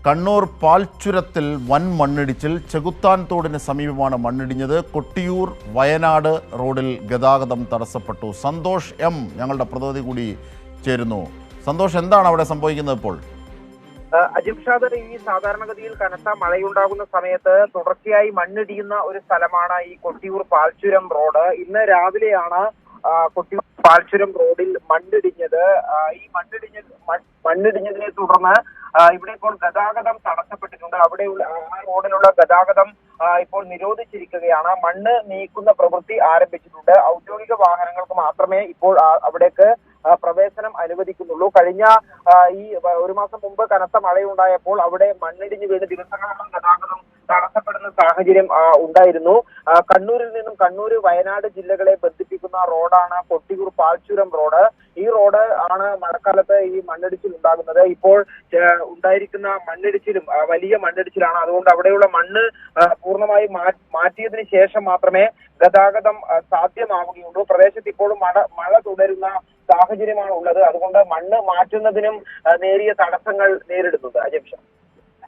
കണ്ണൂർ പാൽച്ചുരത്തിൽ വൻ മണ്ണിടിച്ചിൽ. ചെകുത്താൻ തോടിന് സമീപമാണ് മണ്ണിടിഞ്ഞത്. കൊട്ടിയൂർ വയനാട് റോഡിൽ ഗതാഗതം തടസ്സപ്പെട്ടു. സന്തോഷ് എം ഞങ്ങളുടെ പ്രതിനിധി കൂടി ചേരുന്നു. സന്തോഷ്, എന്താണ് അവിടെ സംഭവിക്കുന്നത് ഇപ്പോൾ? അജിംഷാദ്, ഈ സാധാരണഗതിയിൽ കനത്ത മഴയുണ്ടാകുന്ന സമയത്ത് തുടർച്ചയായി മണ്ണിടിയുന്ന ഒരു സ്ഥലമാണ് ഈ കൊട്ടിയൂർ പാൽച്ചുരം റോഡ്. ഇന്ന് രാവിലെയാണ് കൊട്ടിയൂർ പാൽച്ചുരം റോഡിൽ മണ്ണിടിഞ്ഞത്. ഈ മണ്ണിടിഞ്ഞതിനെ തുടർന്ന് ഇവിടെ ഇപ്പോൾ ഗതാഗതം തടസ്സപ്പെട്ടിട്ടുണ്ട്. അവിടെയുള്ള ആ റോഡിലുള്ള ഗതാഗതം ഇപ്പോൾ നിരോധിച്ചിരിക്കുകയാണ്. മണ്ണ് നീക്കുന്ന പ്രവൃത്തി ആരംഭിച്ചിട്ടുണ്ട്. ഔദ്യോഗിക വാഹനങ്ങൾക്ക് മാത്രമേ ഇപ്പോൾ അവിടേക്ക് പ്രവേശനം അനുവദിക്കുന്നുള്ളൂ. കഴിഞ്ഞ ഈ ഒരു മാസം മുമ്പ് കനത്ത മഴയുണ്ടായപ്പോൾ അവിടെ മണ്ണിടിഞ്ഞ് വീണ് ദിവസങ്ങളോളം ഗതാഗതം തടസ്സപ്പെടുന്ന സാഹചര്യം ഉണ്ടായിരുന്നു. കണ്ണൂരിൽ നിന്നും കണ്ണൂർ വയനാട് ജില്ലകളെ ബന്ധിപ്പിക്കുന്ന റോഡാണ് കൊട്ടിയൂർ പാൽച്ചുരം റോഡ്. ഈ റോഡ് ആണ് മഴക്കാലത്ത് ഈ മണ്ണിടിച്ചിൽ ഉണ്ടാകുന്നത്. ഇപ്പോൾ ഉണ്ടായിരിക്കുന്ന മണ്ണിടിച്ചിലും വലിയ മണ്ണിടിച്ചിലാണ്. അതുകൊണ്ട് അവിടെയുള്ള മണ്ണ് പൂർണ്ണമായി മാറ്റിയതിനു ശേഷം മാത്രമേ ഗതാഗതം സാധ്യമാവുകയുള്ളൂ. പ്രദേശത്ത് ഇപ്പോഴും മഴ തുടരുന്ന സാഹചര്യമാണ് ഉള്ളത്. അതുകൊണ്ട് മണ്ണ് മാറ്റുന്നതിനും നേരിയ തടസ്സങ്ങൾ നേരിടുന്നുണ്ട്. അജംഷ.